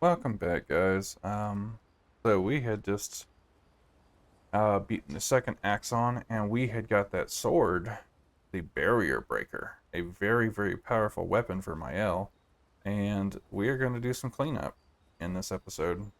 Welcome back, guys. So we had just beaten the second Axon, and we had got that sword, the Barrier Breaker, a very, very powerful weapon for Mael, and we are going to do some cleanup in this episode.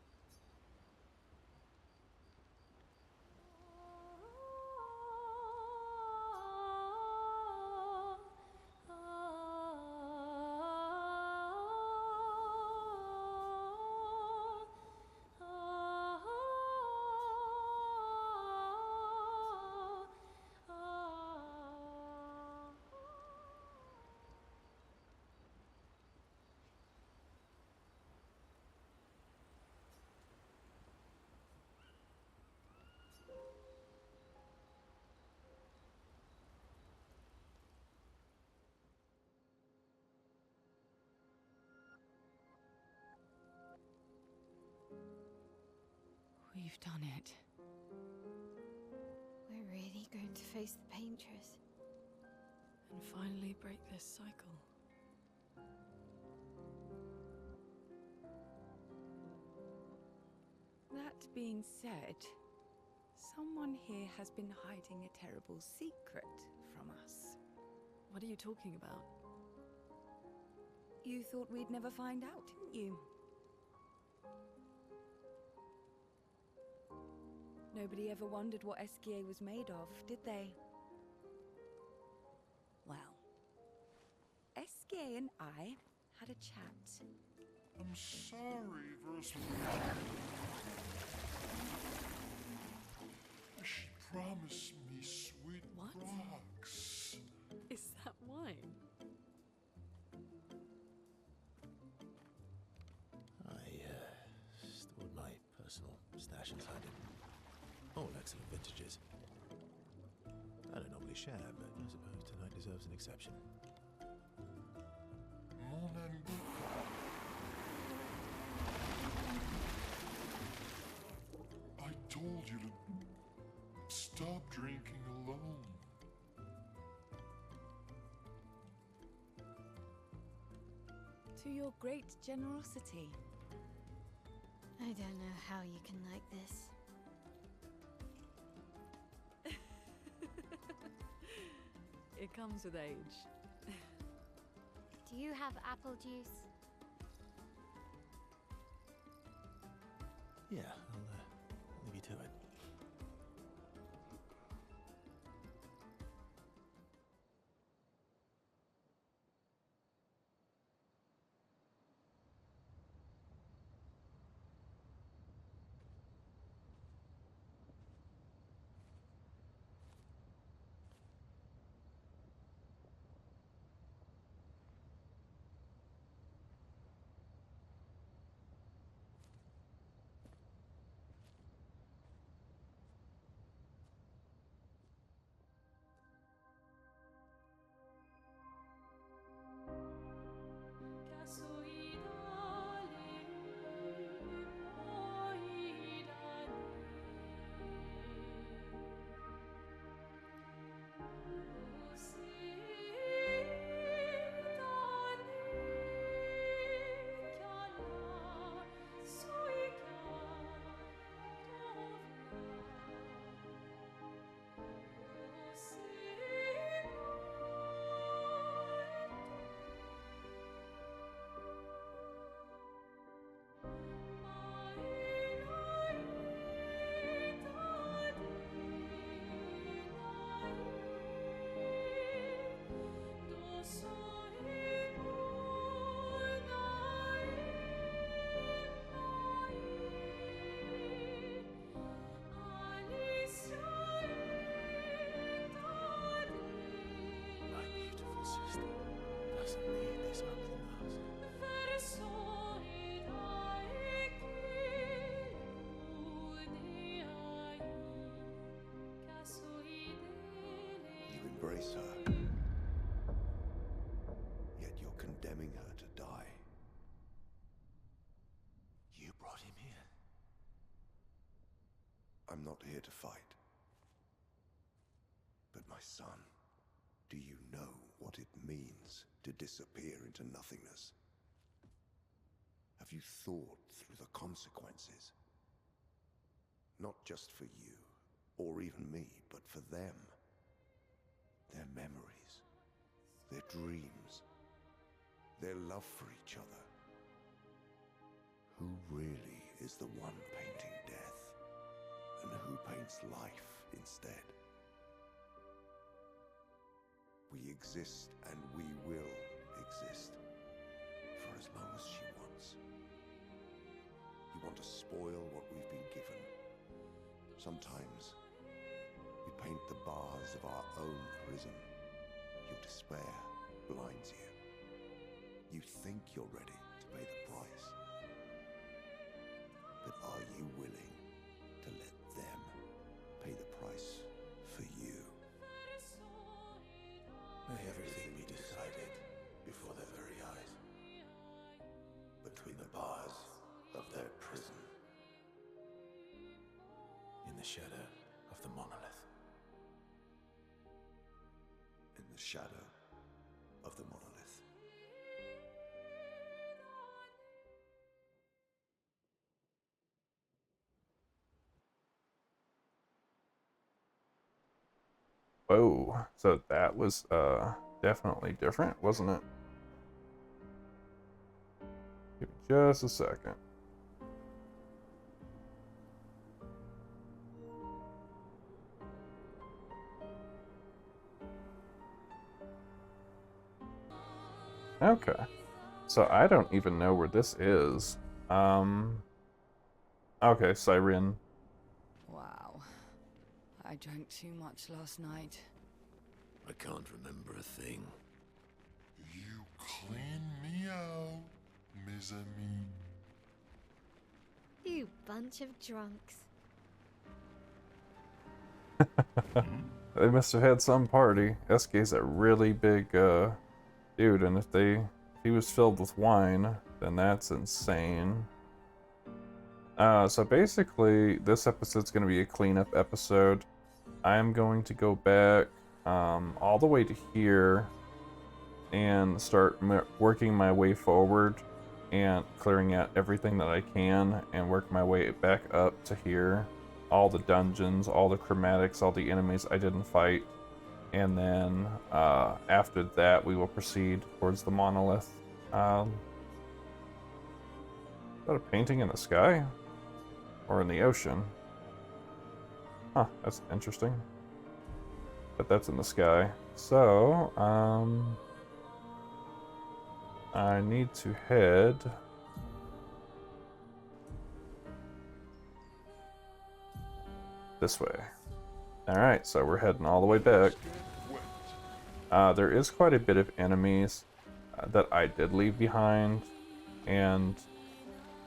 We've done it. We're really going to face the Paintress. And finally break this cycle. That being said, someone here has been hiding a terrible secret from us. What are you talking about? You thought we'd never find out, didn't you? Nobody ever wondered what Esquier was made of, did they? Well, Esquier and I had a chat. I'm sorry, Verse. She promised me sweet What? rocks. Is that wine? I stored my personal stash inside it. All excellent vintages. I don't normally share, but I suppose tonight deserves an exception. Morning. I told you to stop drinking alone. To your great generosity. I don't know how you can like this. It comes with age. Do you have apple juice? Yeah, I'll leave you to it. My beautiful sister doesn't need this ugly mask. You embrace her, yet you're condemning her to die. You brought him here. I'm not here to fight. But my son, do you know what it means to disappear into nothingness? Have you thought through the consequences? Not just for you, or even me, but for them. Their memories, their dreams, their love for each other. Who really is the one painting death, and who paints life instead? We exist and we will exist for as long as she wants. You want to spoil what we've been given. Sometimes we paint the bars of our own prison. Your despair blinds you. You think you're ready to pay the price. But are you willing to let them pay the price for you? May everything be decided before their very eyes, between the bars of their prison, in the shadow of the monolith. In the shadow of the monolith. Whoa. So that was definitely different, wasn't it? Give me just a second. Okay. So I don't even know where this is. Okay, Siren. Wow. I drank too much last night. I can't remember a thing. You clean me out, mes amis. You bunch of drunks. They must have had some party. SK's a really big dude, and if he was filled with wine, then that's insane. So basically, this episode's going to be a cleanup episode. I'm going to go back all the way to here and start working my way forward and clearing out everything that I can and work my way back up to here. All the dungeons, all the chromatics, all the enemies I didn't fight. And then after that, we will proceed towards the monolith. Is that a painting in the sky? Or in the ocean? Huh, that's interesting. But that's in the sky. So, I need to head this way. Alright, so we're heading all the way back. There is quite a bit of enemies that I did leave behind, and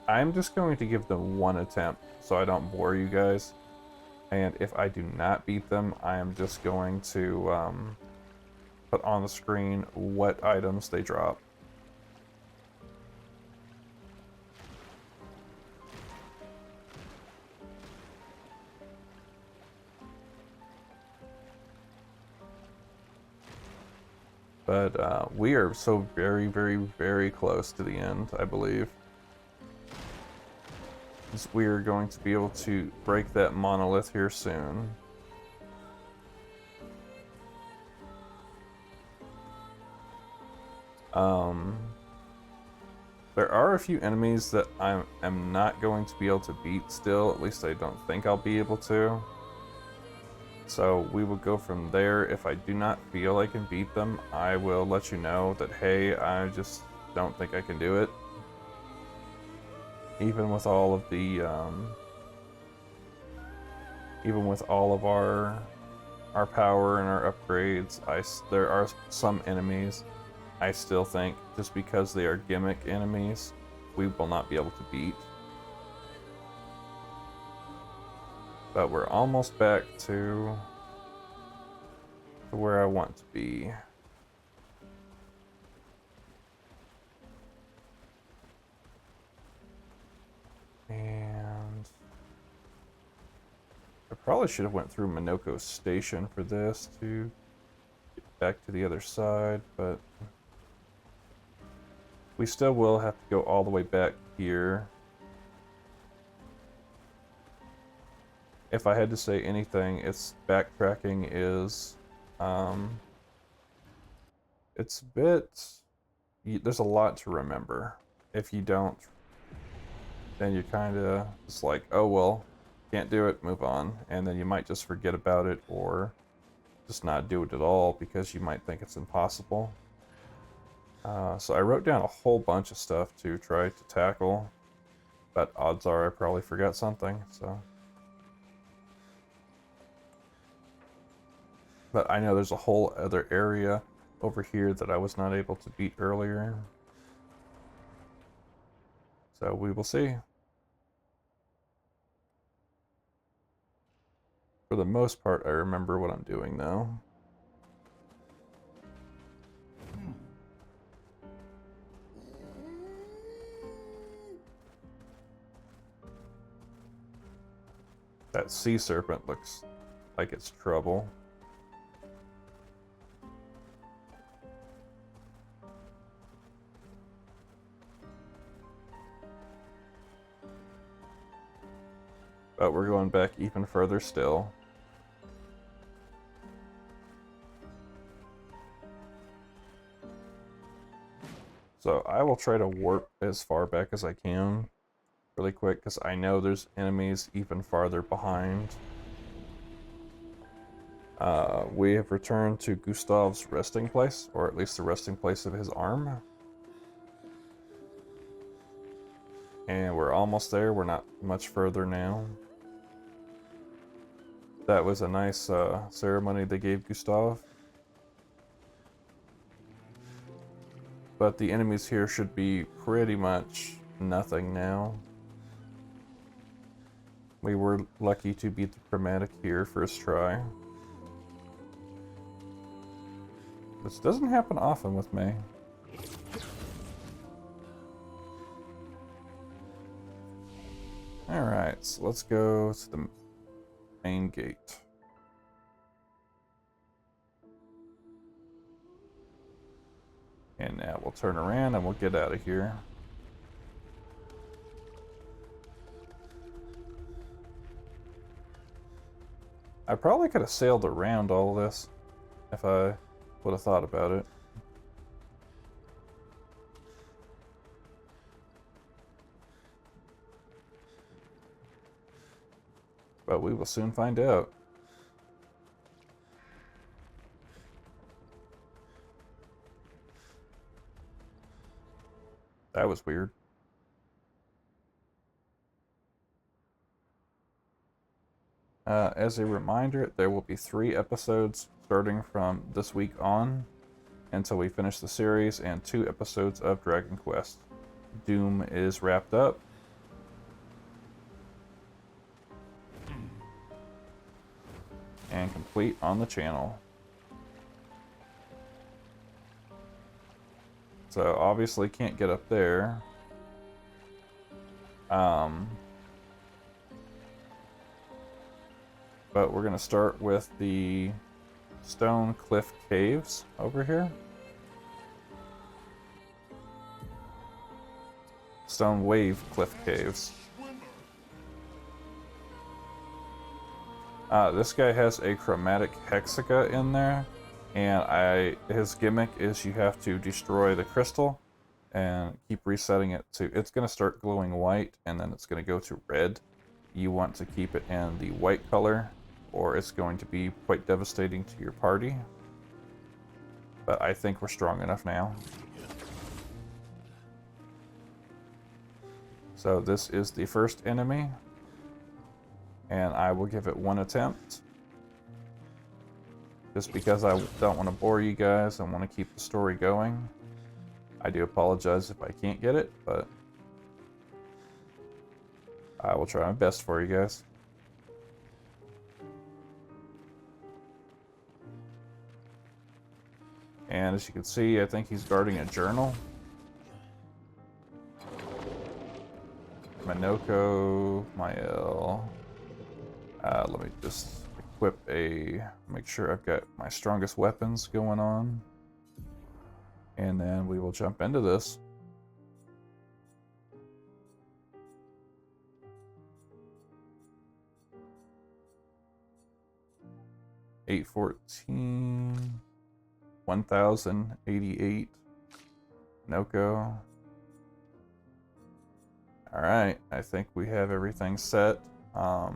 I'm just going to give them one attempt so I don't bore you guys. And if I do not beat them, I am just going to put on the screen what items they drop. But we are so very, very, very close to the end, I believe. Because we are going to be able to break that monolith here soon. There are a few enemies that I am not going to be able to beat still. At least I don't think I'll be able to. So we will go from there. If I do not feel I can beat them, I will let you know that, hey, I just don't think I can do it. Even with all of the, even with all of our power and our upgrades, there are some enemies I still think, just because they are gimmick enemies, we will not be able to beat. But we're almost back to where I want to be. And I probably should have went through Minoko Station for this to get back to the other side, but we still will have to go all the way back here. If I had to say anything, it's backtracking is, it's a bit, there's a lot to remember. If you don't, then you're kind of just like, oh well, can't do it, move on. And then you might just forget about it or just not do it at all because you might think it's impossible. So I wrote down a whole bunch of stuff to try to tackle, but odds are I probably forgot something, so. But I know there's a whole other area over here that I was not able to beat earlier. So we will see. For the most part, I remember what I'm doing though. That sea serpent looks like it's trouble. But we're going back even further still. So I will try to warp as far back as I can really quick because I know there's enemies even farther behind. We have returned to Gustav's resting place, or at least the resting place of his arm. And we're almost there. We're not much further now. That was a nice ceremony they gave Gustav. But the enemies here should be pretty much nothing now. We were lucky to beat the Chromatic here first try. This doesn't happen often with me. Alright, so let's go to the main gate. And now we'll turn around and we'll get out of here. I probably could have sailed around all this if I would have thought about it. But we will soon find out. That was weird. As a reminder, there will be 3 episodes starting from this week on until we finish the series, and 2 episodes of Dragon Quest. Doom is wrapped up. And complete on the channel. So obviously can't get up there. But we're gonna start with the Stone Cliff Caves over here. Stone Wave Cliff Caves. This guy has a Chromatic Hexga in there, and his gimmick is you have to destroy the crystal and keep resetting it to, it's going to start glowing white and then it's going to go to red. You want to keep it in the white color or it's going to be quite devastating to your party. But I think we're strong enough now. So this is the first enemy, and I will give it 1 attempt. Just because I don't want to bore you guys and want to keep the story going. I do apologize if I can't get it, but I will try my best for you guys. And as you can see, I think he's guarding a journal. Minoko, Mael. Let me just equip make sure I've got my strongest weapons going on. And then we will jump into this. 814, 1088. Noko. Alright, I think we have everything set. I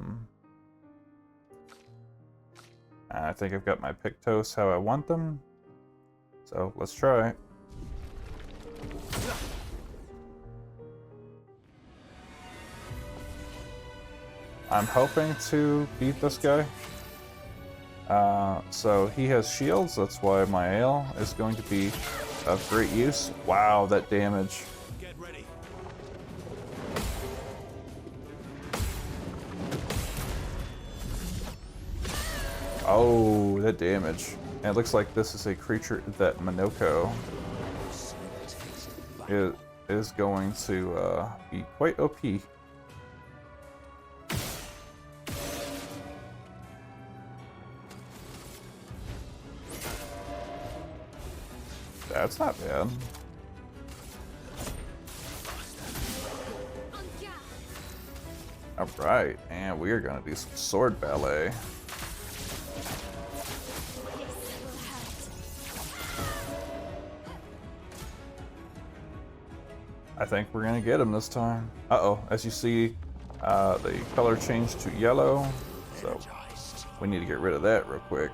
think I've got my Pictos how I want them. So let's try. I'm hoping to beat this guy. So he has shields, that's why my ale is going to be of great use. Wow, that damage. Get ready. Oh, that damage. And it looks like this is a creature that Monoko is going to be quite OP. That's not bad. Alright, and we are going to do some sword ballet. I think we're going to get him this time. Uh-oh, as you see, the color changed to yellow, so we need to get rid of that real quick.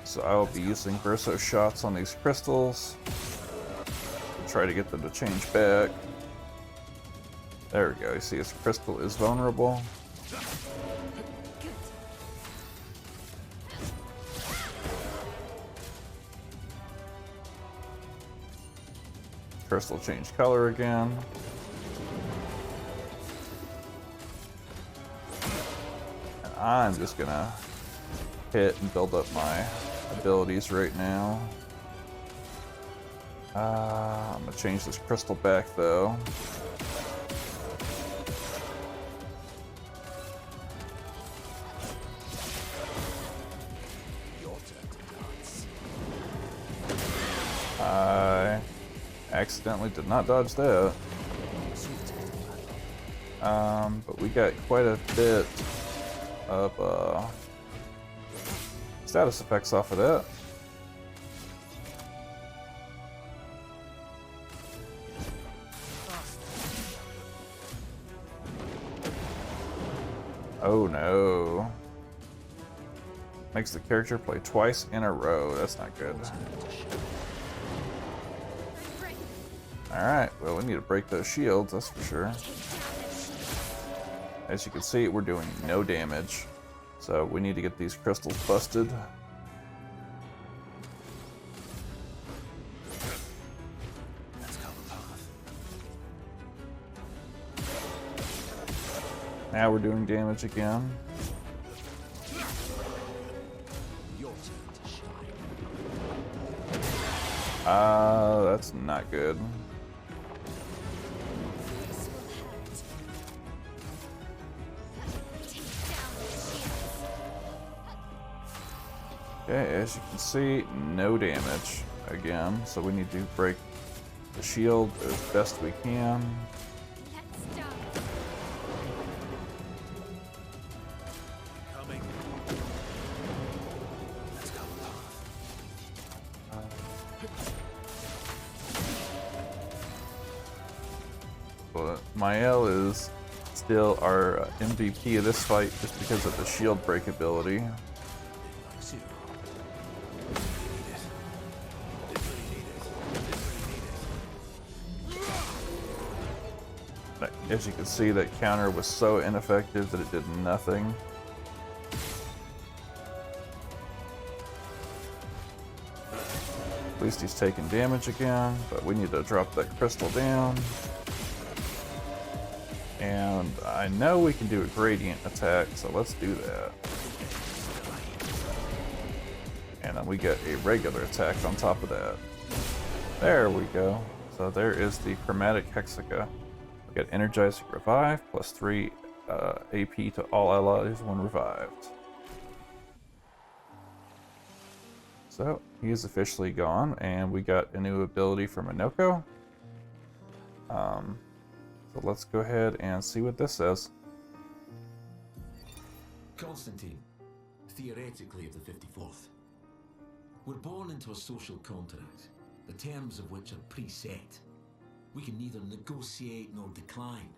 So I will be using Verso shots on these crystals to try to get them to change back. There we go. You see his crystal is vulnerable. Crystal change color again. And I'm just gonna hit and build up my abilities right now. I'm gonna change this crystal back though. I accidentally did not dodge that. But we got quite a bit of status effects off of that. Oh no. Makes the character play twice in a row. That's not good. Alright, well we need to break those shields, that's for sure. As you can see, we're doing no damage. So we need to get these crystals busted. Now we're doing damage again. That's not good. Okay, as you can see, no damage again, so we need to break the shield as best we can. But Mael is still our MVP of this fight just because of the shield break ability. As you can see, that counter was so ineffective that it did nothing. At least he's taking damage again, but we need to drop that crystal down. And I know we can do a gradient attack, so let's do that. And then we get a regular attack on top of that. There we go. So there is the Chromatic Hexga. We got Energizing Revive, plus 3 AP to all allies when revived. So he is officially gone, and we got a new ability from Monoko. So let's go ahead and see what this says. Constantine, theoretically of the 54th. We're born into a social contract, the terms of which are preset. We can neither negotiate nor decline.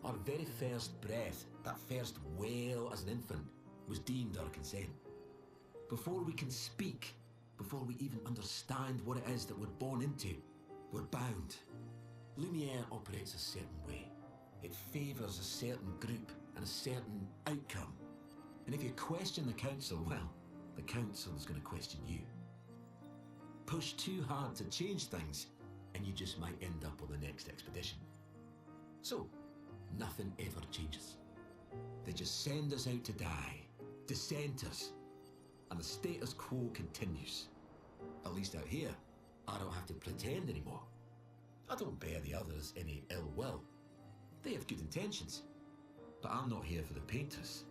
Our very first breath, that first wail as an infant, was deemed our consent. Before we can speak, before we even understand what it is that we're born into, we're bound. Lumiere operates a certain way. It favours a certain group and a certain outcome. And if you question the council, well, the council's going to question you. Push too hard to change things, and you just might end up on the next expedition. So, nothing ever changes. They just send us out to die, dissenters, and the status quo continues. At least out here, I don't have to pretend anymore. I don't bear the others any ill will. They have good intentions, but I'm not here for the painters.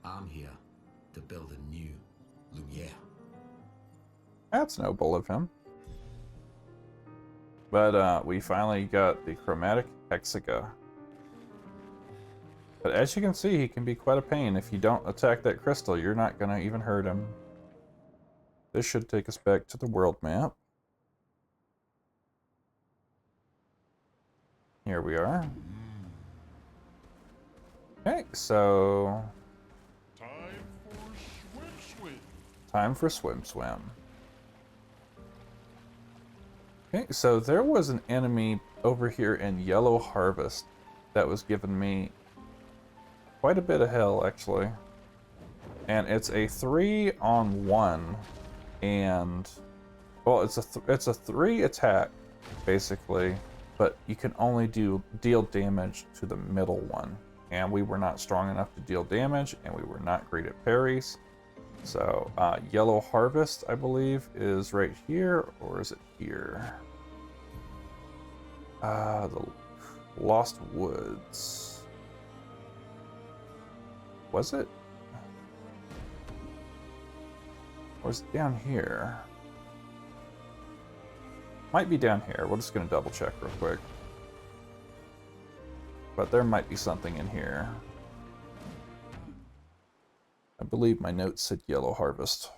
I'm here to build a new Lumiere. That's noble of him. But we finally got the Chromatic Hexga. But as you can see, he can be quite a pain. If you don't attack that crystal, you're not going to even hurt him. This should take us back to the world map. Here we are. Okay, so... Time for swim. Okay, so there was an enemy over here in Yellow Harvest that was giving me quite a bit of hell, actually. And it's a 3-on-1, and well, it's a 3 attack basically, but you can only deal damage to the middle one. And we were not strong enough to deal damage, and we were not great at parries. So Yellow Harvest, I believe, is right here, or is it here? The Lost Woods. Was it? Or is it down here? Might be down here. We're just going to double check real quick. But there might be something in here. I believe my notes said Yellow Harvest.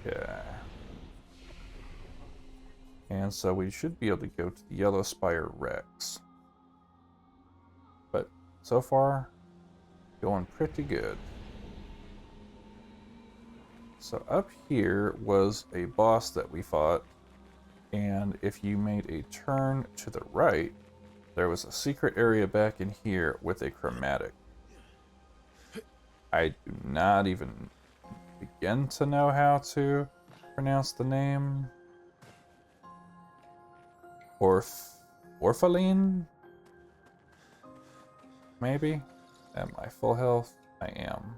Yeah. And so we should be able to go to the Yellow Spire Rex. But so far, going pretty good. So up here was a boss that we fought. And if you made a turn to the right, there was a secret area back in here with a chromatic. I do not even begin to know how to pronounce the name. Orphelin? Maybe? Am I full health? I am.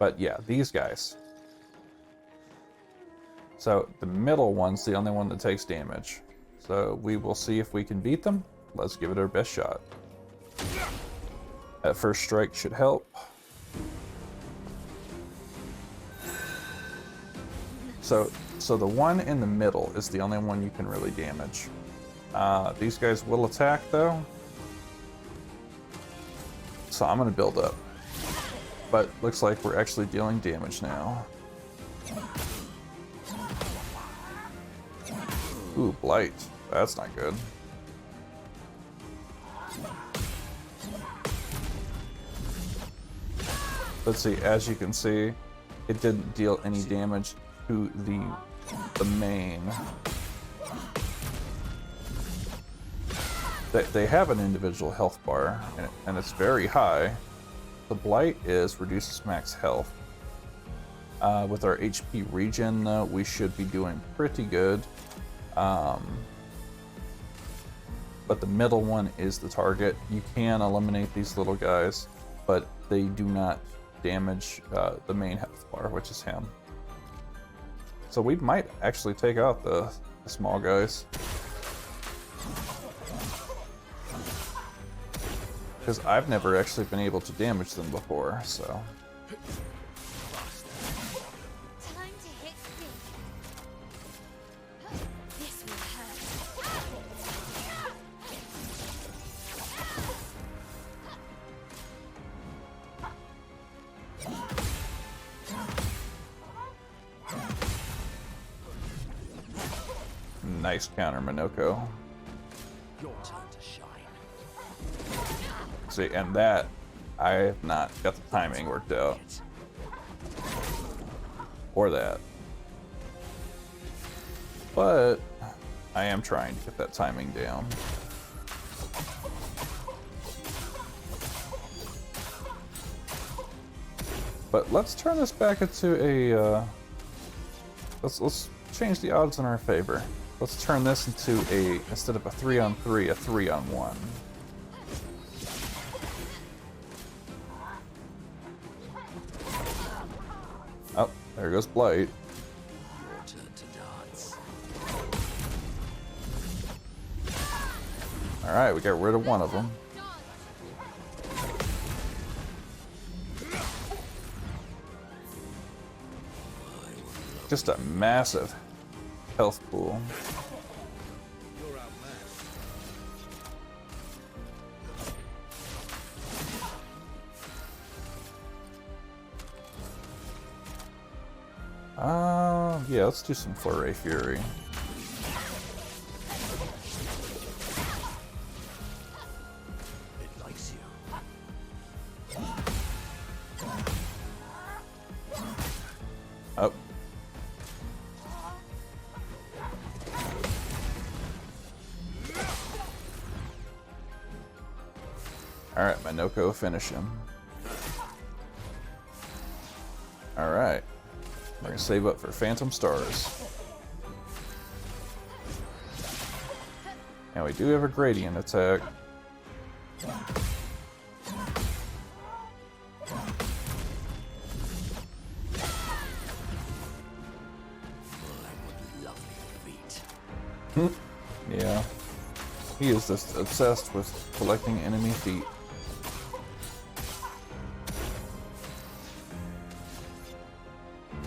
But yeah, these guys. So the middle one's the only one that takes damage. So we will see if we can beat them. Let's give it our best shot. That first strike should help. So the one in the middle is the only one you can really damage. These guys will attack though. So I'm gonna build up. But looks like we're actually dealing damage now. Ooh, Blight. That's not good. Let's see, as you can see, it didn't deal any damage to the main. They have an individual health bar, and it's very high. The Blight is reduces max health. With our HP regen, though, we should be doing pretty good. But the middle one is the target. You can eliminate these little guys, but they do not damage the main health bar, which is him. So we might actually take out the small guys. Because I've never actually been able to damage them before, so. Time to hit big. This will hurt. Nice counter, Minoko. Your turn to shine. See, and that, I have not got the timing worked out. Or that. But I am trying to get that timing down. But let's turn this back into a let's change the odds in our favor. Let's turn this into a, instead of a 3-on-3, a 3-on-1. Oh, there goes Blight. Your turn to dance. Alright, we got rid of one of them. Just a massive health pool. You're outmatched. Yeah, let's do some Flurry Fury. It likes you. Oh. Alright, Minoko, finish him. Alright. We're gonna save up for Phantom Stars. And we do have a gradient attack. Yeah. He is just obsessed with collecting enemy feet.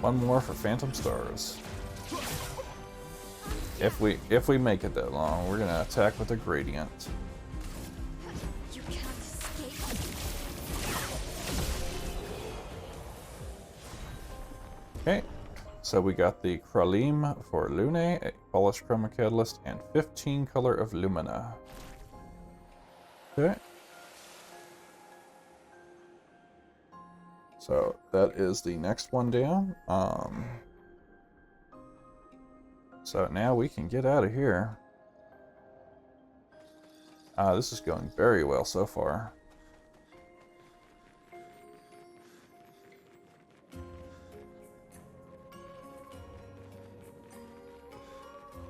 One more for Phantom Stars. If we make it that long, we're gonna attack with a gradient. You can't escape. Okay, so we got the Kralim for Lune, a polished chroma catalyst, and 15 color of Lumina. Okay. So that is the next one down. So now we can get out of here. This is going very well so far.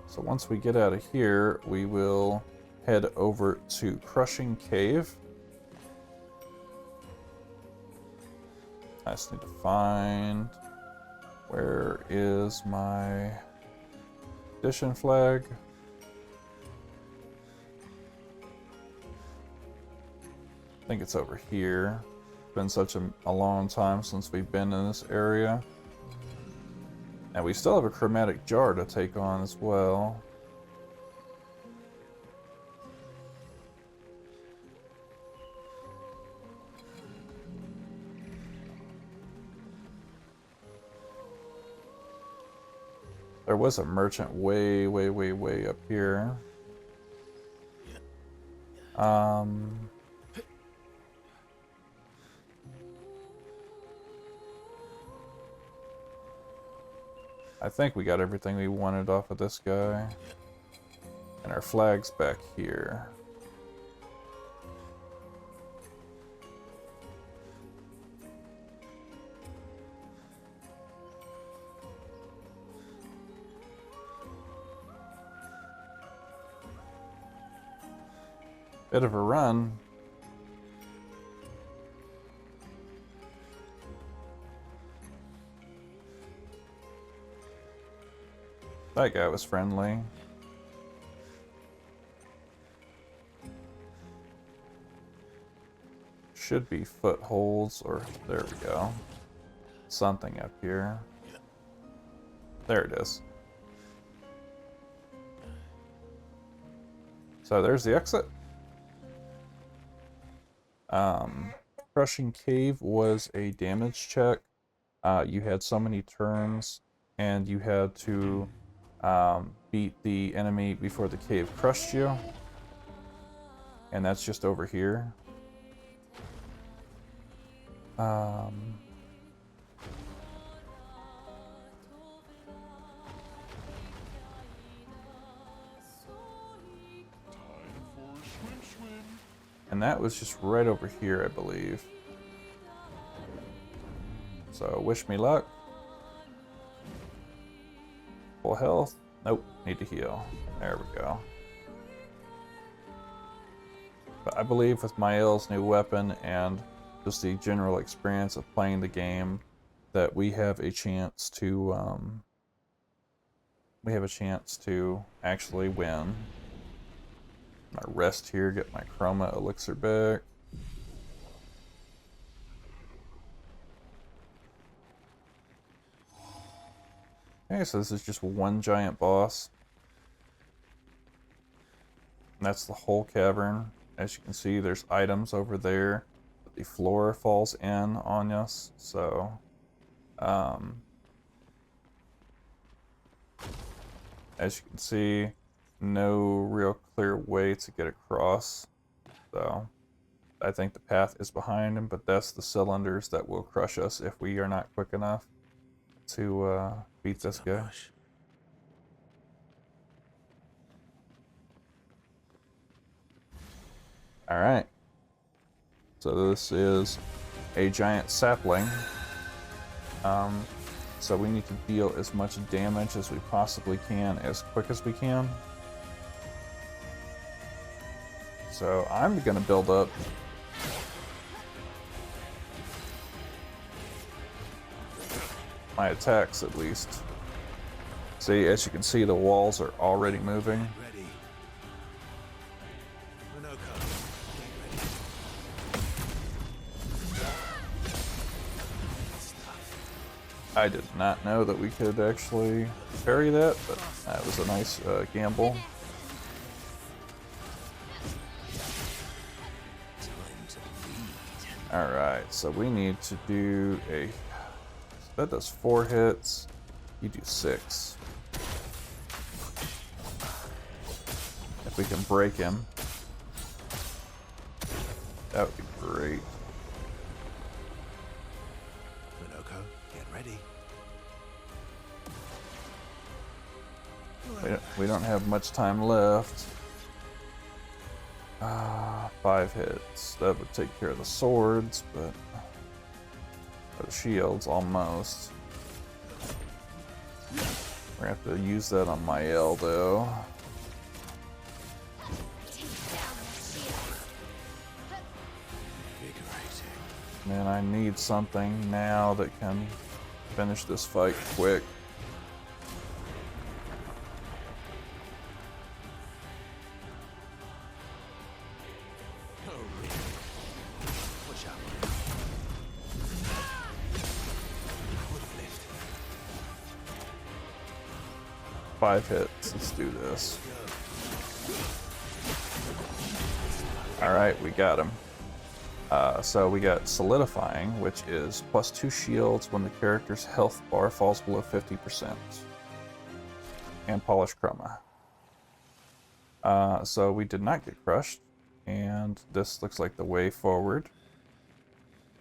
So once we get out of here, we will head over to Crushing Cave. I just need to find, where is my edition flag? I think it's over here. It's been such a long time since we've been in this area. And we still have a Chromatic Jar to take on as well. There was a merchant way up here. I think we got everything we wanted off of this guy. And our flag's back here. Bit of a run. That guy was friendly. Should be footholds, or there we go. Something up here. There it is. So there's the exit. Crushing Cave was a damage check. You had so many turns, and you had to beat the enemy before the cave crushed you. And that's just over here. And that was just right over here, I believe. So wish me luck. Full health. Nope, need to heal. There we go. But I believe with Mael's new weapon and just the general experience of playing the game, that we have a chance to actually win. My rest here, get my chroma elixir back. Okay, so this is just one giant boss. And that's the whole cavern. As you can see, there's items over there. The floor falls in on us, so as you can see, no real clear way to get across. So I think the path is behind him, but that's the cylinders that will crush us if we are not quick enough to beat this guy. Alright. So this is a giant sapling. So we need to deal as much damage as we possibly can, as quick as we can. So I'm going to build up my attacks at least. See, as you can see, the walls are already moving. I did not know that we could actually parry that, but that was a nice gamble. Alright, so we need to do a... That does 4 hits. You do 6. If we can break him, that would be great. We don't have much time left. 5 hits. That would take care of the swords, but the shields almost. We're gonna have to use that on Mael though. Man, I need something now that can finish this fight quick. Five hits. Let's do this. Alright, we got him. So we got Solidifying, which is +2 shields when the character's health bar falls below 50%. And Polished Chroma. So we did not get crushed. And this looks like the way forward.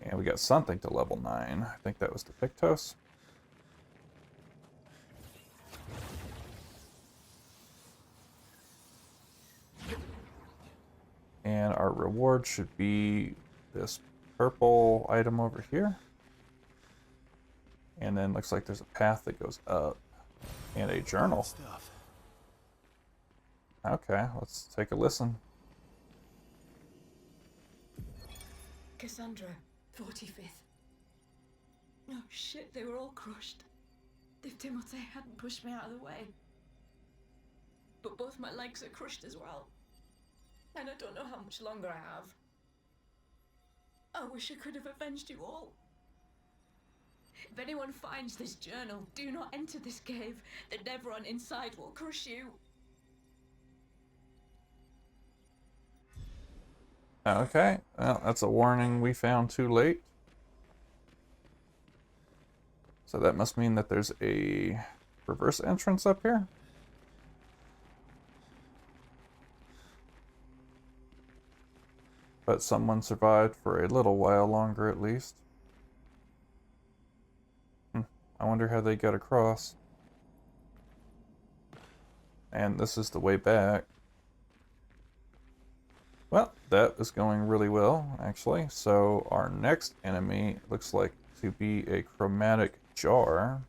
And we got something to level 9. I think that was the Pictos. And our reward should be this purple item over here. And then looks like there's a path that goes up. And a journal. Okay, let's take a listen. Cassandra, 45th. Oh shit, they were all crushed. If Timothy hadn't pushed me out of the way. But both my legs are crushed as well. And I don't know how much longer I have. I wish I could have avenged you all. If anyone finds this journal, do not enter this cave. The Nevron inside will crush you. Okay, well, that's a warning we found too late. So that must mean that there's a reverse entrance up here. But someone survived for a little while longer at least. I wonder how they got across. And this is the way back. Well, that is going really well, actually. So our next enemy looks like to be a Chromatic Jar.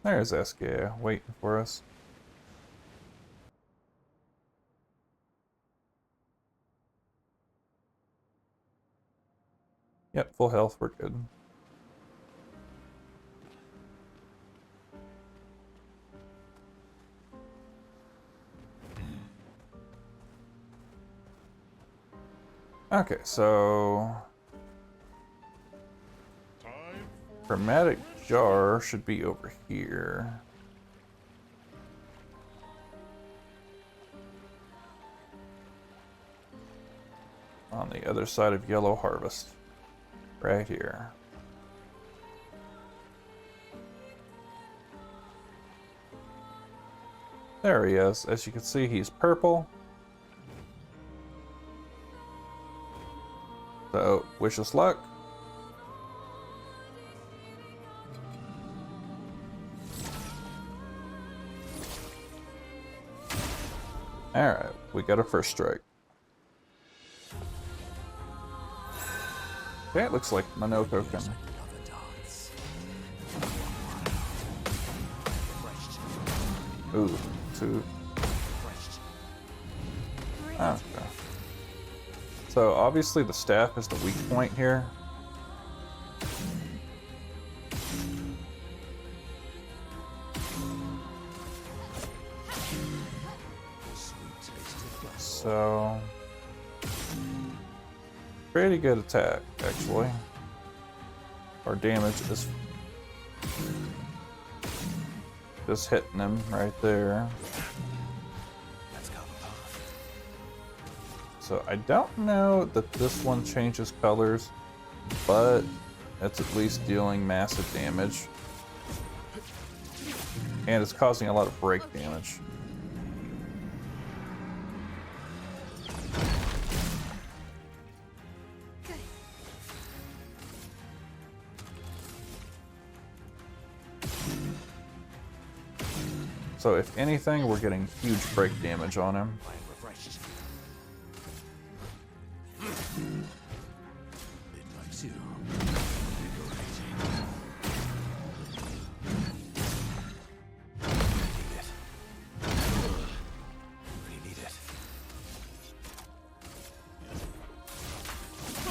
There's Hexga waiting for us. Yep, full health, we're good. Okay, so Chromatic Jar should be over here. On the other side of Yellow Harvest. Right here. There he is. As you can see, he's purple. So, wish us luck. Alright, we got a first strike. Okay, it looks like Monoko can. Ooh, two. Okay. So obviously the staff is the weak point here. So pretty good attack, actually. Our damage is just hitting him right there. So I don't know that this one changes colors, but it's at least dealing massive damage. And it's causing a lot of break damage. So if anything, we're getting huge break damage on him.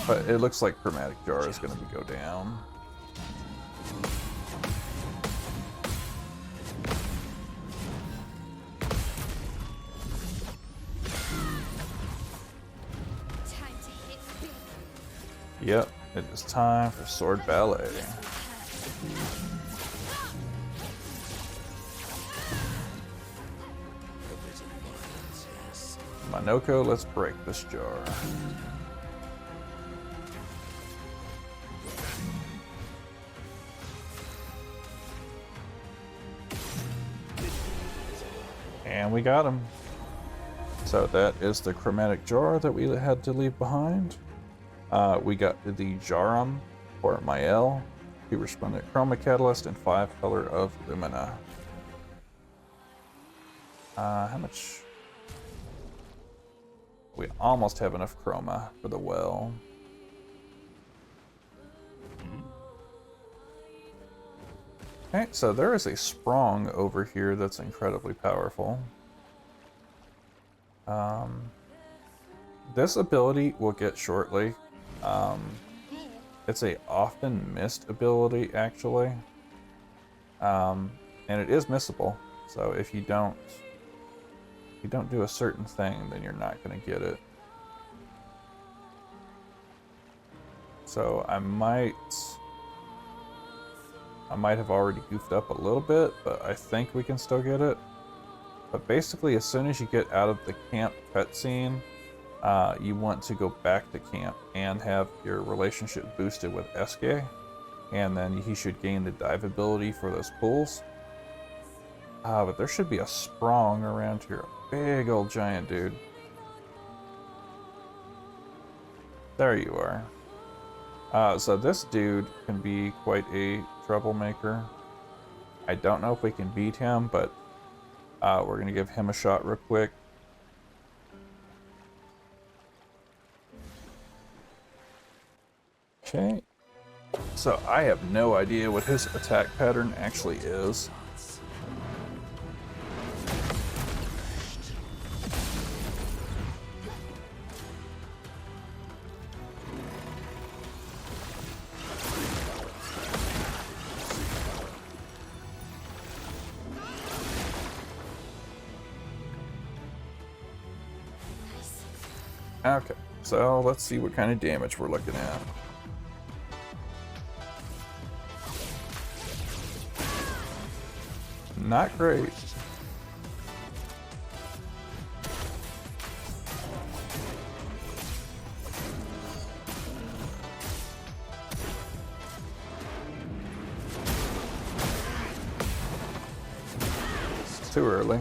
But it looks like Chromatic Jar is going to go down. Yep, it is time for Sword Ballet. Monoko, let's break this jar. And we got him. So that is the Chromatic Jar that we had to leave behind. We got the Jarum for Mael, 2 Resplendent Chroma Catalyst, and 5 Color of Lumina. How much? We almost have enough chroma for the well. Okay, so there is a Sprong over here that's incredibly powerful. This ability we'll get shortly. It's a often missed ability, actually. And it is missable. So if you don't do a certain thing, then you're not going to get it. So I might have already goofed up a little bit, but I think we can still get it. But basically, as soon as you get out of the camp cutscene, you want to go back to camp and have your relationship boosted with Hexga. and then he should gain the dive ability for those pulls. But there should be a Sprong around here. A big old giant dude. There you are. So this dude can be quite a troublemaker. I don't know if we can beat him, but we're going to give him a shot real quick. Okay. So I have no idea what his attack pattern actually is. Okay, so let's see what kind of damage we're looking at. Not great. It's too early.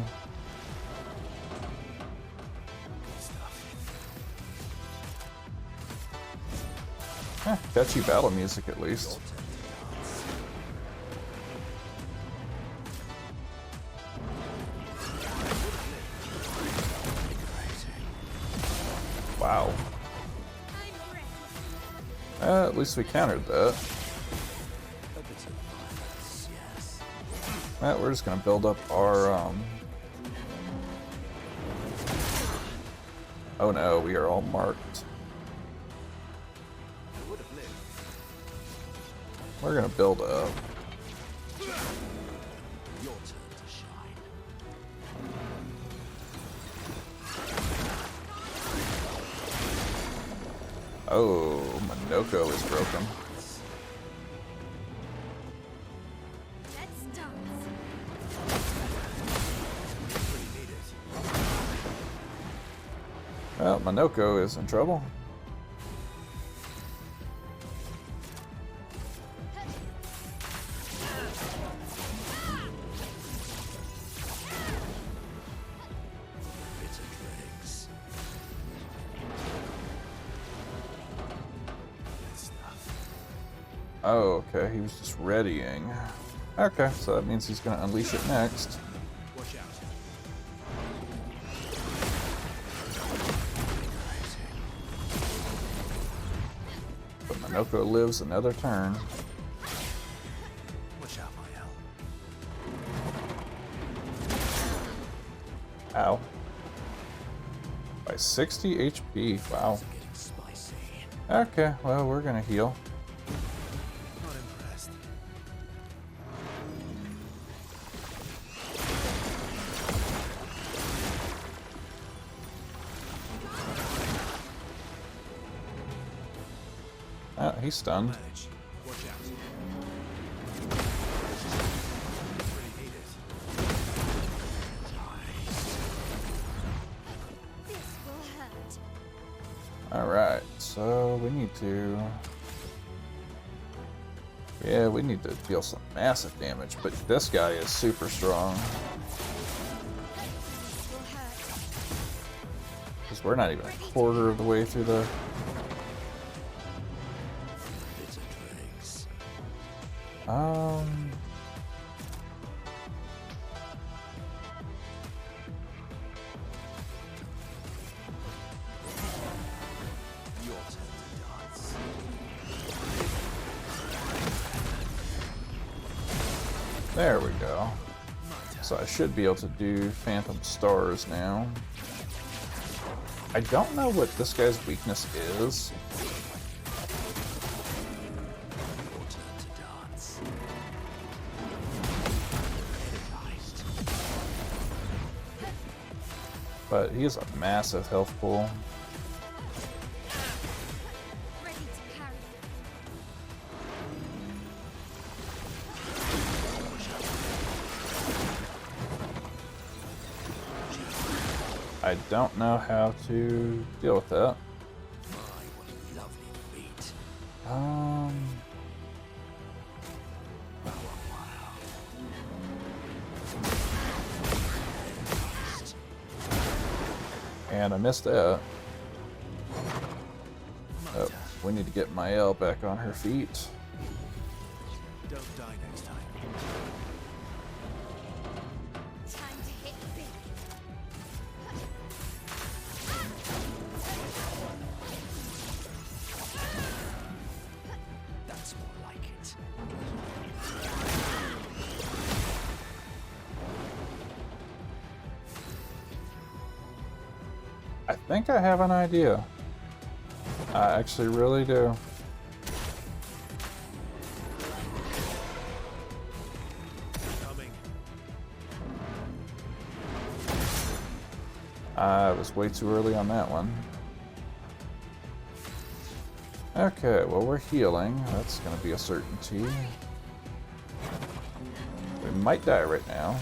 Catchy battle music at least. Wow. At least we countered that. We're just gonna build up our Oh no, we are all marked. We're gonna build up. Oh, Minoko is broken. Well, Minoko is in trouble. Oh, okay, he was just readying. Okay, so that means he's gonna unleash it next. Watch out. But Minoko lives another turn. Watch out, my Ow. By 60 HP, wow. Okay, well, we're gonna heal. Not impressed. Oh, he's stunned. Manage. Watch out. Really need it. This will hurt. Alright, so we need to... Yeah, we need to deal some massive damage, but this guy is super strong. This will hurt. Because we're not even a quarter of the way through the... There we go. So I should be able to do Phantom Stars now. I don't know what this guy's weakness is. But he has a massive health pool. Ready to carry. I don't know how to deal with that. And I missed that. Oh, we need to get Mael back on her feet. Don't die next time. Time to hit big. That's more like it. I think I have an idea. I actually really do. Coming. I was way too early on that one. Okay, well, we're healing. That's going to be a certainty. We might die right now.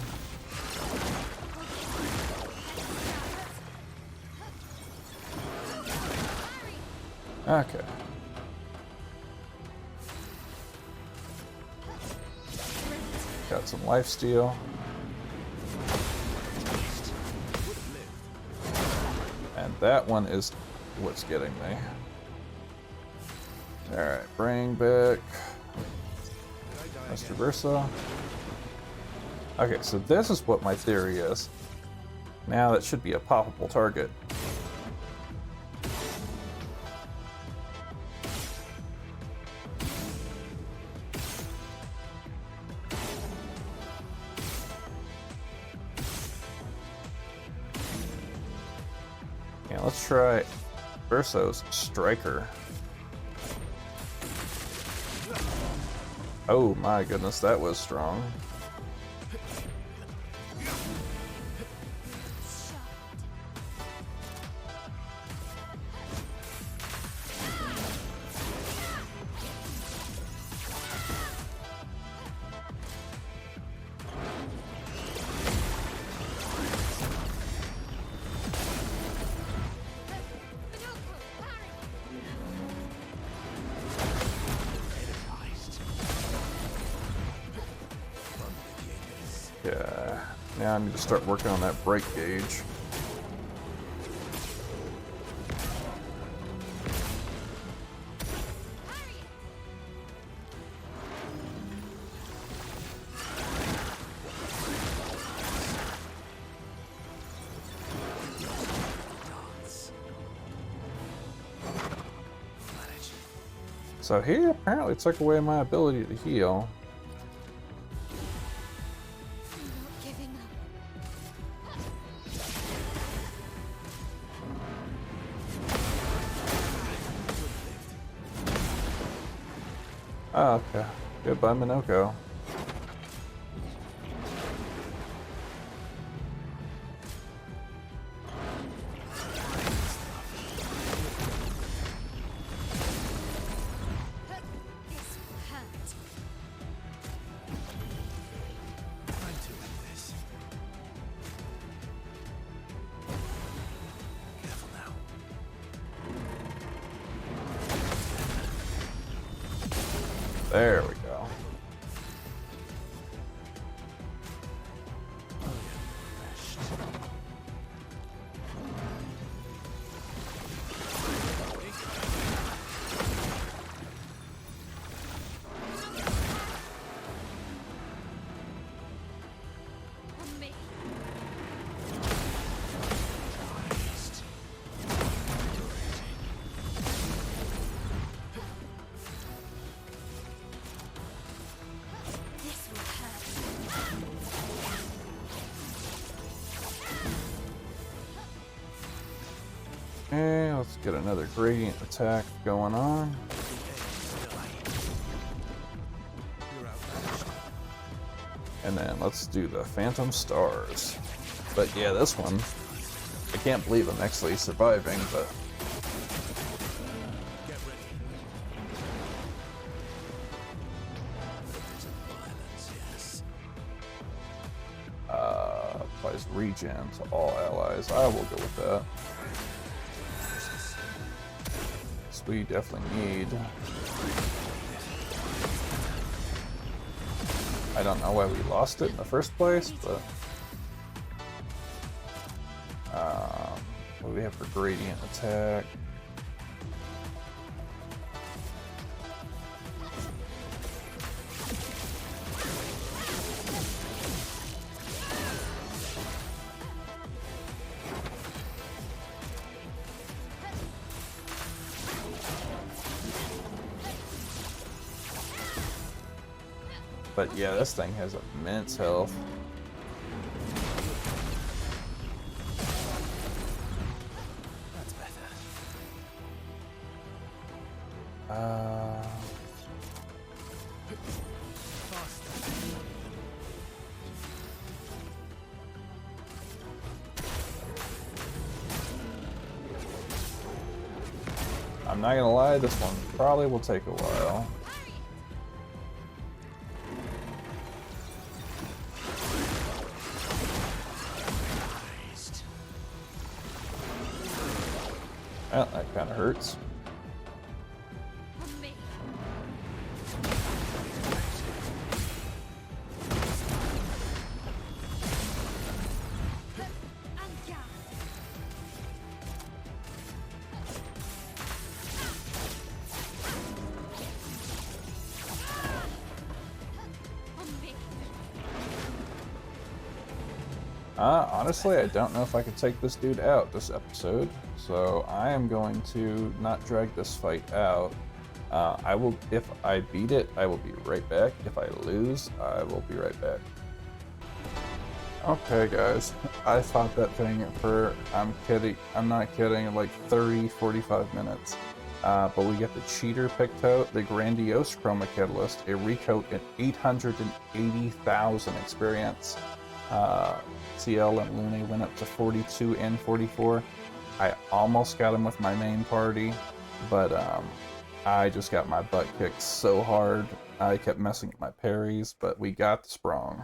Okay. Got some lifesteal. And that one is what's getting me. Alright, bring back Mr. Versa. Okay, so this is what my theory is. Now that should be a poppable target. Yeah, let's try Verso's Striker. Oh my goodness, that was strong. Yeah, now I need to start working on that break gauge. So he apparently took away my ability to heal. Not giving up. Oh, okay. Goodbye, Minoko. This will hurt. Time to end this. Careful now. There we go. On me. This will hurt. Okay, let's get another gradient attack going on. And then let's do the Phantom Stars. But yeah, this one, I can't believe I'm actually surviving, but Get ready. Violence, yes. applies regen to all allies. I will go with that. So we definitely need. I don't know why we lost it in the first place, but What do we have for gradient attack? But yeah, this thing has immense health. That's better. I'm not gonna lie, this one probably will take a while. Well, that kind of hurts. Honestly, I don't know if I can take this dude out this episode, so I am going to not drag this fight out. I will, if I beat it, I will be right back. If I lose, I will be right back. Okay guys, I fought that thing for, I'm not kidding, like 30-45 minutes. But we get the Cheater picked out, the Grandiose Chroma Catalyst, a recoat at 880,000 experience. CL and Lune went up to 42 and 44. I almost got him with my main party, but I just got my butt kicked so hard. I kept messing with my parries, but we got the Sprong.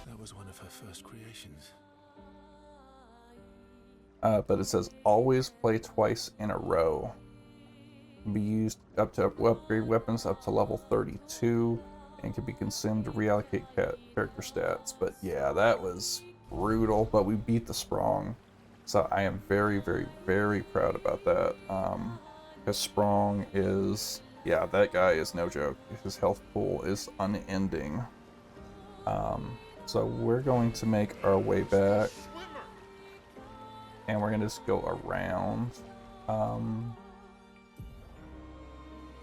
That was one of her first creations. But it says always play twice in a row. Can be used up to upgrade weapons up to level 32. And can be consumed to reallocate character stats. But yeah, that was brutal, but we beat the Sprong. So I am very, very, very proud about that. Because Sprong is, yeah, that guy is no joke. His health pool is unending. So we're going to make our way back. And we're going to just go around.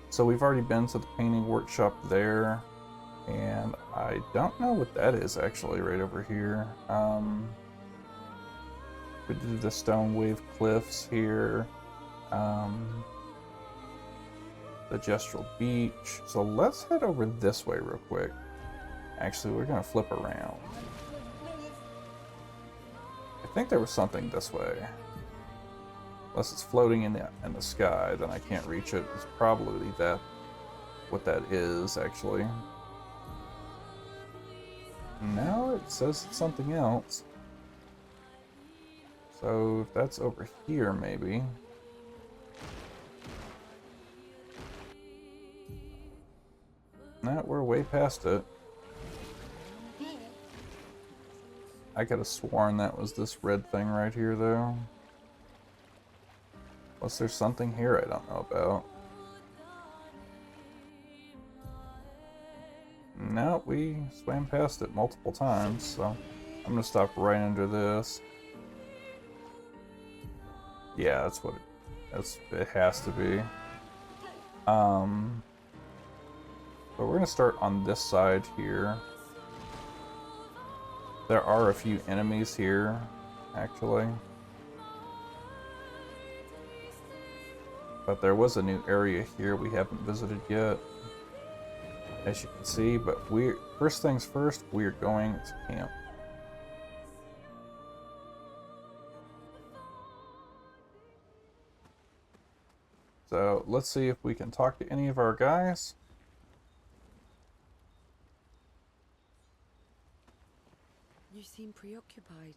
So we've already been to the painting workshop there. And I don't know what that is actually right over here. We did the Stone Wave Cliffs here. The Gestural Beach. So let's head over this way real quick. Actually, we're gonna flip around. I think there was something this way. Unless it's floating in the sky, then I can't reach it. It's probably that what that is actually. Now it says it's something else. So if that's over here, maybe. No, we're way past it. I could have sworn that was this red thing right here, though. Unless there's something here I don't know about. No, we swam past it multiple times, so I'm gonna stop right under this. Yeah, that's what it has to be. But we're gonna start on this side here. There are a few enemies here, actually. But there was a new area here we haven't visited yet, as you can see, but first things first, we're going to camp. So let's see if we can talk to any of our guys. You seem preoccupied.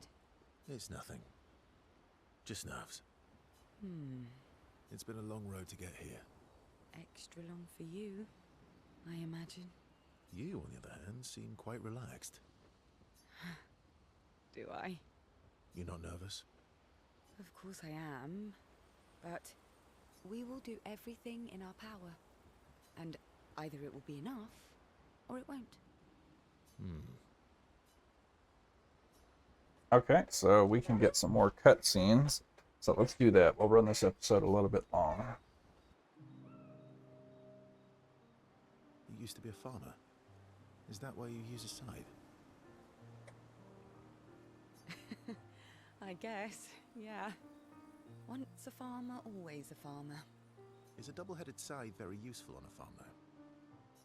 It's nothing. Just nerves. It's been a long road to get here. Extra long for you, I imagine. You, on the other hand, seem quite relaxed. Do I? You're not nervous? Of course I am. But we will do everything in our power. And either it will be enough, or it won't. Okay, so we can get some more cutscenes. So let's do that. We'll run this episode a little bit long. You used to be a farmer. Is that why you use a scythe? I guess, yeah. Once a farmer, always a farmer. Is a double-headed scythe very useful on a farm, though?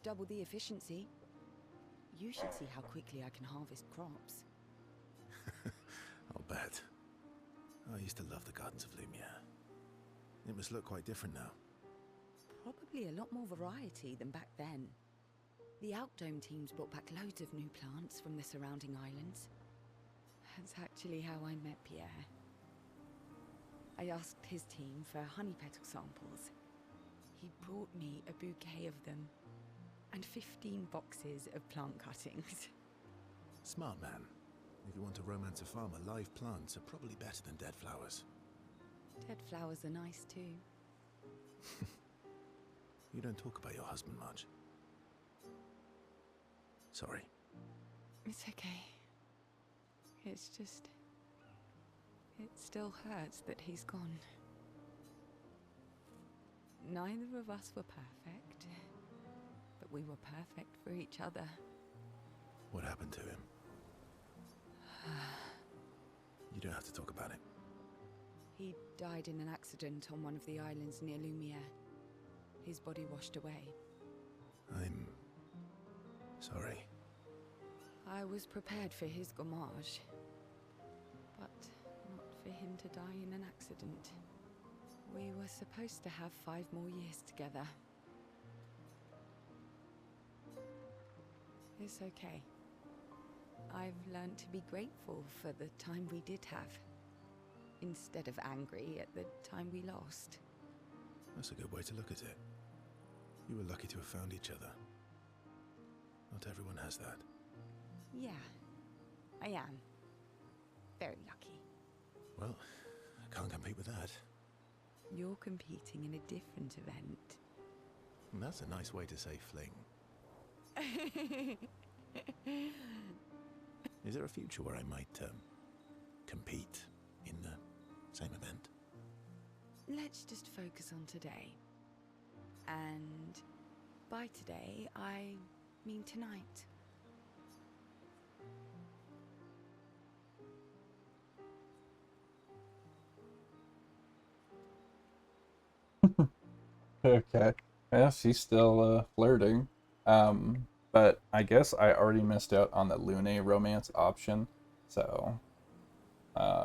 Double the efficiency. You should see how quickly I can harvest crops. I'll bet. I used to love the gardens of Lumiere. It must look quite different now. Probably a lot more variety than back then. The Outdome teams brought back loads of new plants from the surrounding islands. That's actually how I met Pierre. I asked his team for honey petal samples. He brought me a bouquet of them, and 15 boxes of plant cuttings. Smart man. If you want to romance a farmer, live plants are probably better than dead flowers. Dead flowers are nice too. You don't talk about your husband much. Sorry. It's okay. It's just... it still hurts that he's gone. Neither of us were perfect, but we were perfect for each other. What happened to him? You don't have to talk about it. He died in an accident on one of the islands near Lumiere. His body washed away. I'm sorry. I was prepared for his gommage, but not for him to die in an accident. We were supposed to have 5 more years together. It's okay. I've learned to be grateful for the time we did have, instead of angry at the time we lost. That's a good way to look at it. You were lucky to have found each other. Not everyone has that. Yeah, I am. Very lucky. Well, I can't compete with that. You're competing in a different event. And that's a nice way to say fling. Is there a future where I might compete in the same event? Let's just focus on today. And by today, I mean tonight. Okay. Yeah, she's still flirting. But I guess I already missed out on the Lune romance option. So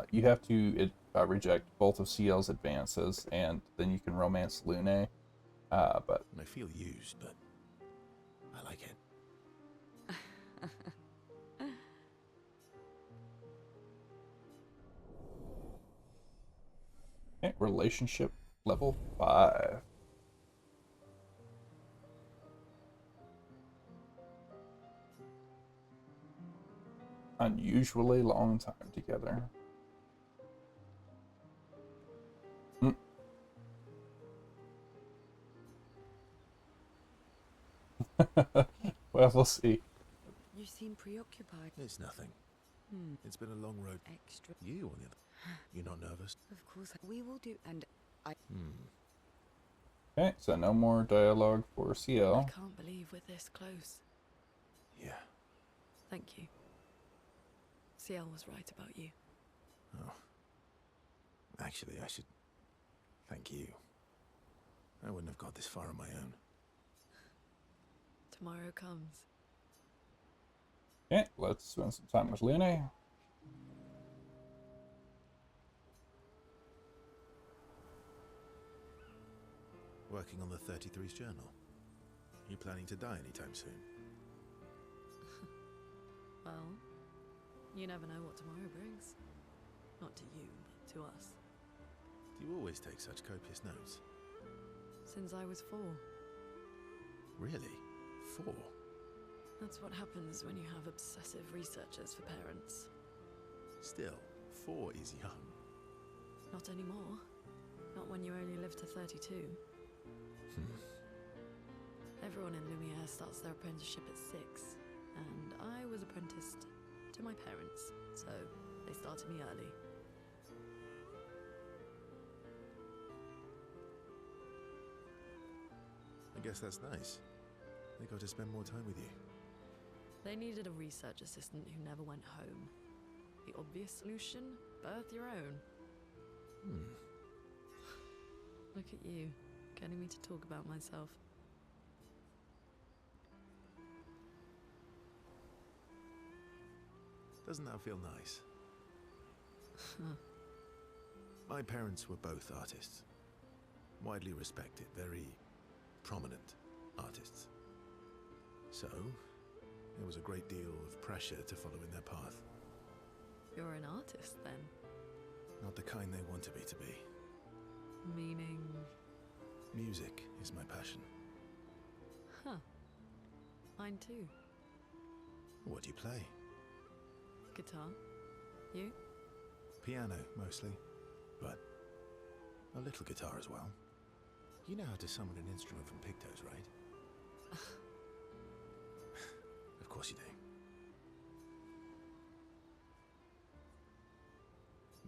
you have to reject both of CL's advances, and then you can romance Lune. But I feel used, but I like it. okay, relationship level 5. Unusually long time together. Well, we'll see. You seem preoccupied. It's nothing. It's been a long road. Extra. You, on the other, you're not nervous? Of course, we will do, and I... Okay, so no more dialogue for CL. I can't believe we're this close. Yeah. Thank you. CL was right about you. Oh. Actually, I should thank you. I wouldn't have got this far on my own. Tomorrow comes. Okay, let's spend some time with Lune. Working on the 33's journal. You planning to die anytime soon? Well, you never know what tomorrow brings. Not to you, but to us. Do you always take such copious notes? Since I was 4. Really? 4? That's what happens when you have obsessive researchers for parents. Still, 4 is young. Not anymore. Not when you only live to 32. Everyone in Lumiere starts their apprenticeship at 6, and I was apprenticed to my parents, so they started me early. I guess that's nice. They got to spend more time with you. They needed a research assistant who never went home. The obvious solution? Birth your own. Look at you, getting me to talk about myself. Doesn't that feel nice? My parents were both artists. Widely respected, very prominent artists. So, there was a great deal of pressure to follow in their path. You're an artist, then? Not the kind they wanted me to be. Meaning? Music is my passion. Huh. Mine too. What do you play? Guitar. You? Piano, mostly. But a little guitar as well. You know how to summon an instrument from pigtoes, right? Of course you do.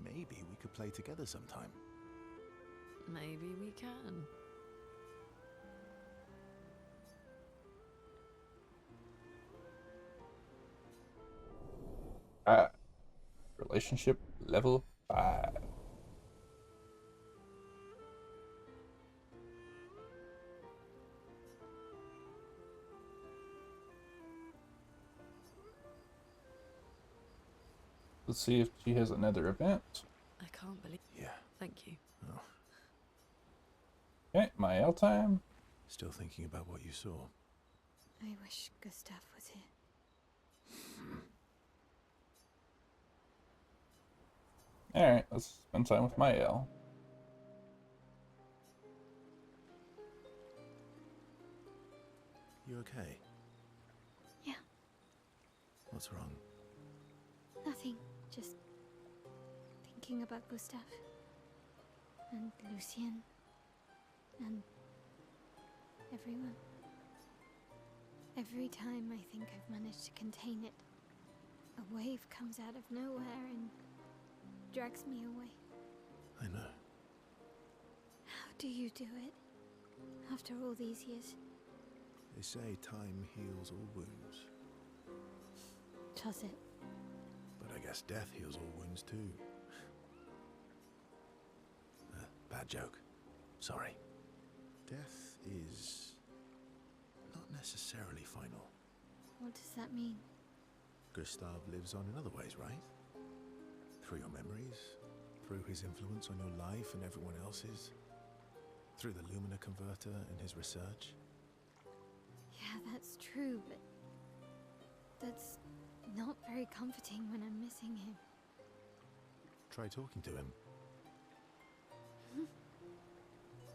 Maybe we could play together sometime. Maybe we can. Relationship level 5. Let's see if she has another event. I can't believe. Yeah. Thank you. Oh, Okay, my L time. still thinking about what you saw. I wish Gustav was here. Alright, let's spend time with my L. You okay? Yeah, What's wrong? nothing. Just thinking about Gustav. And Lucien. And everyone. Every time I think I've managed to contain it, a wave comes out of nowhere and drags me away. I know. How do you do it? After all these years? They say time heals all wounds. Does it? But I guess death heals all wounds too. Bad joke. Sorry. Death is not necessarily final. What does that mean? Gustav lives on in other ways, right? Through your memories, through his influence on your life and everyone else's, through the Lumina converter and his research. Yeah, that's true, but that's not very comforting when I'm missing him. Try talking to him.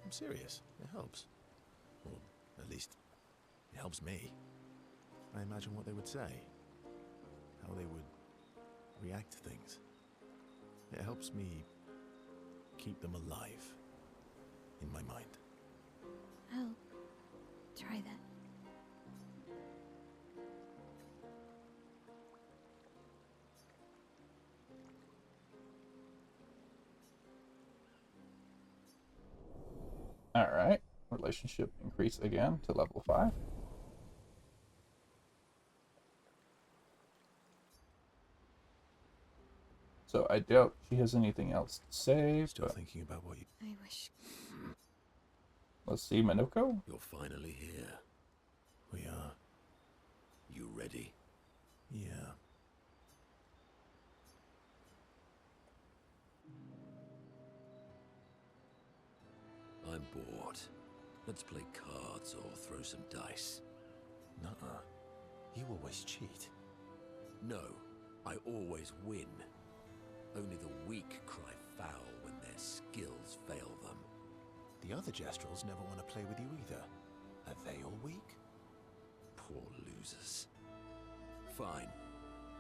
I'm serious. It helps. Or at least, it helps me. I imagine what they would say. How they would react to things. It helps me keep them alive in my mind. I'll try that. Alright, relationship increase again to level 5. So I doubt she has anything else to say. Still thinking about what you... I wish. Let's see, Minoko. You're finally here. We are. You ready? Yeah. I'm bored. Let's play cards or throw some dice. Nuh-uh. You always cheat. No, I always win. Only the weak cry foul when their skills fail them. The other Jestrels never want to play with you either. Are they all weak? Poor losers. Fine.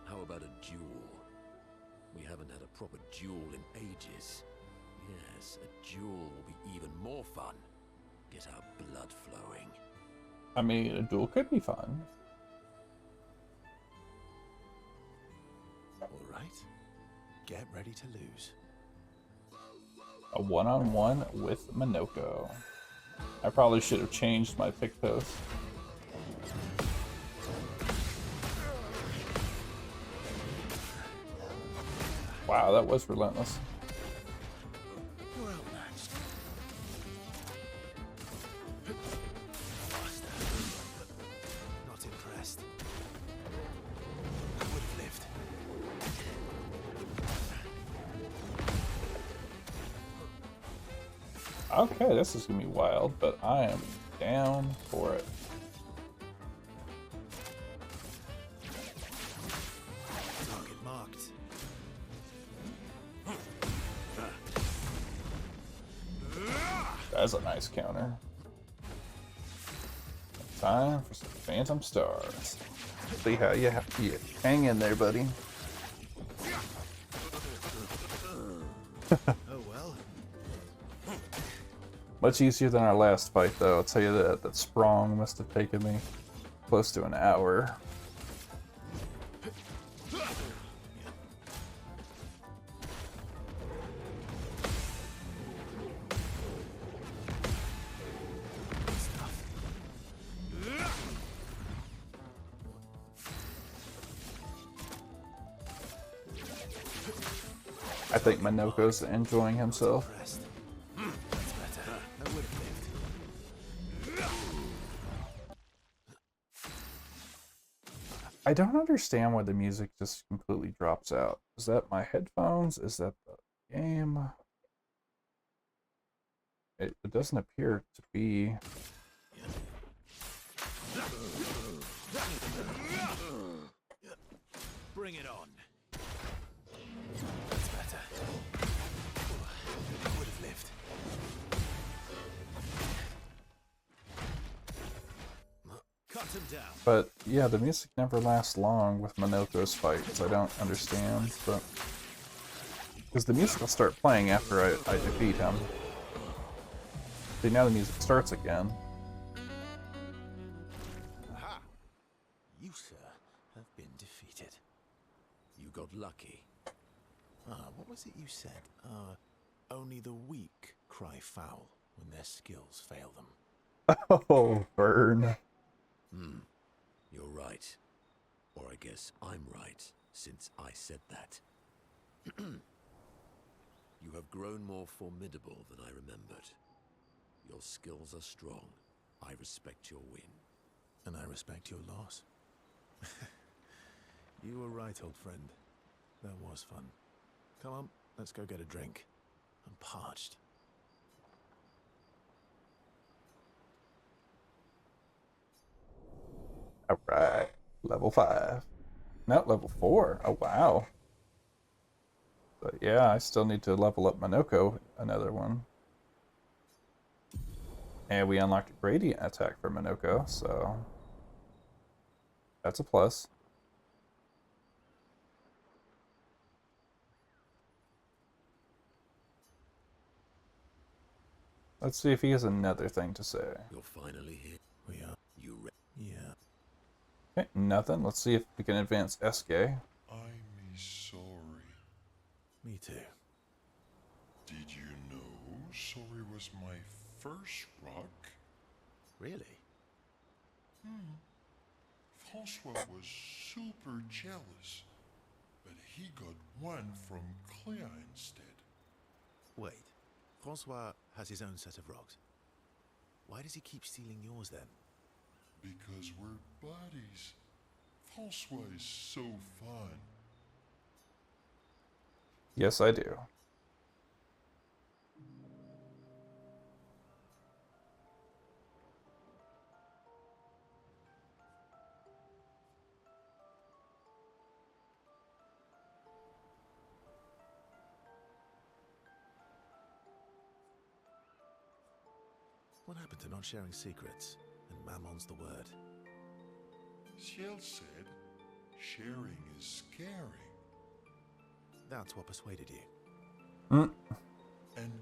How about a duel? We haven't had a proper duel in ages. Yes, a duel will be even more fun. Get our blood flowing. I mean, a duel could be fun. All right. Get ready to lose. A one-on-one with Minoko. I probably should have changed my pick post. Wow, that was relentless. You're outmatched. Not impressed. I would have lived. Okay, this is gonna be wild, but I am down for it. Target marked. That's a nice counter. Time for some Phantom Stars. See how you hang in there, buddy. Oh well. Much easier than our last fight, though. I'll tell you that. That Sprong must have taken me close to an hour. I think Minoko's enjoying himself. Impressed. That's better. I would have lived. I don't understand why the music just completely drops out. Is that my headphones? Is that the game? It doesn't appear to be. Bring it on. That's better. I would have lived. Cut him down. But yeah, the music never lasts long with Minoko's fights. I don't understand, but because the music will start playing after I defeat him. See, now the music starts again. Aha! You, sir, have been defeated. You got lucky. What was it you said? Only the weak cry foul when their skills fail them. Oh, burn. You're right. Or I guess I'm right, since I said that. You have grown more formidable than I remembered. Your skills are strong. I respect your win. And I respect your loss. You were right, old friend. That was fun. Come on, let's go get a drink. I'm parched. Alright. Level 5. No, level 4. Oh, wow. But yeah, I still need to level up Minoko another one. And we unlocked a gradient attack for Minoko, so that's a plus. Let's see if he has another thing to say. You're finally here. We are. You Yeah. Okay, nothing. Let's see if we can advance SK. I'm sorry. Me too. Did you know sorry was my first rock? Really? Francois was super jealous, but he got one from Clair instead. Wait. Francois has his own set of rocks. Why does he keep stealing yours then? Because we're buddies. Francois is so fun. Yes, I do. What happened to not sharing secrets? And Mammon's the word. Ciel said, sharing is scary. That's what persuaded you. Mm. And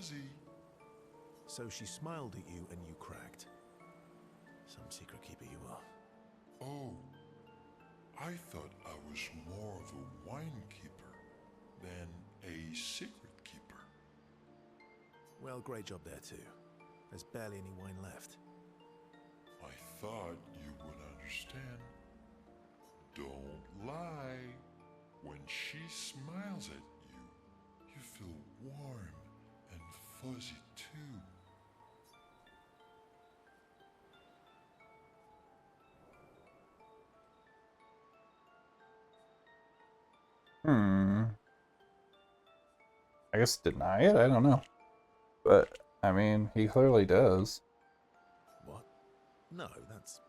fuzzy. So she smiled at you and you cracked. Some secret keeper you are. Oh, I thought I was more of a wine keeper than a secret keeper. Well, great job there too. There's barely any wine left. I thought you would understand. Don't lie. When she smiles at you, you feel warm and fuzzy too. I guess deny it? I don't know. But, I mean, he clearly does. What? No, that's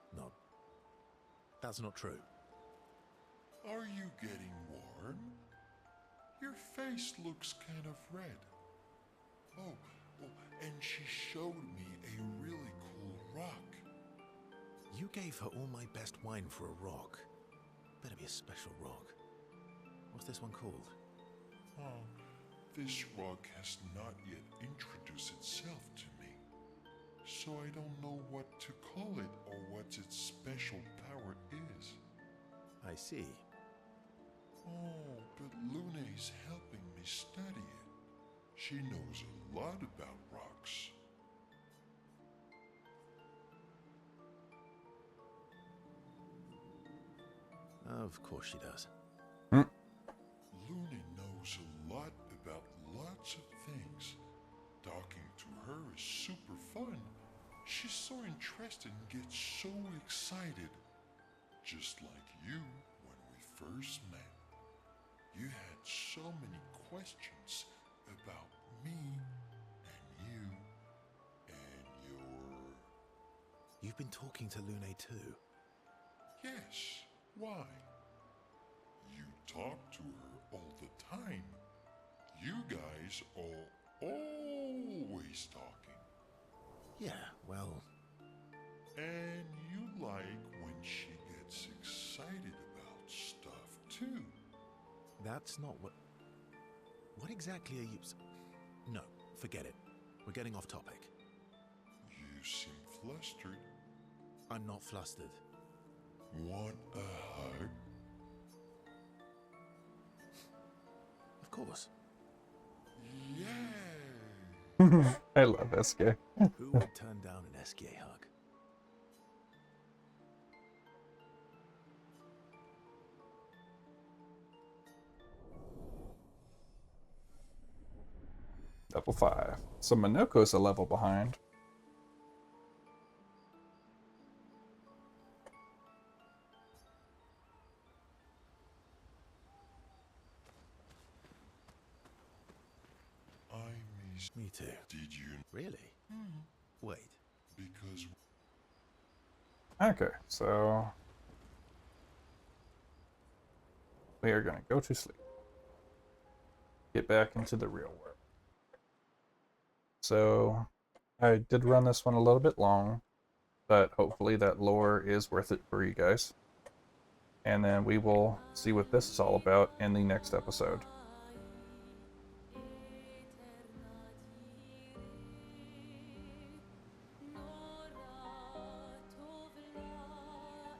not true. Are you getting warm? Your face looks kind of red. Oh, and she showed me a really cool rock. You gave her all my best wine for a rock. Better be a special rock. What's this one called? Oh, this rock has not yet introduced itself to me, so I don't know what to call it or what its special power is. I see. Oh, but Luna is helping me study it. She knows a lot about rocks. Of course she does. Luna knows a lot about lots of things. Talking to her is super fun. She's so interested and gets so excited. Just like you when we first met. You had so many questions about me and you and your... You've been talking to Lune too? Yes, why? You talk to her all the time. You guys are always talking. Yeah, well... And you like when she gets excited about stuff too. That's not what... What exactly are you... No, forget it. We're getting off topic. You seem flustered. I'm not flustered. Want a hug? Of course. Yay! I love this guy. Who would turn down an SK hug? Level 5. So Minoko's a level behind. I miss... Me too. Did you... Really? Wait. Because... Okay, so we are going to go to sleep. Get back into the real world. So I did run this one a little bit long, but hopefully that lore is worth it for you guys. And then we will see what this is all about in the next episode.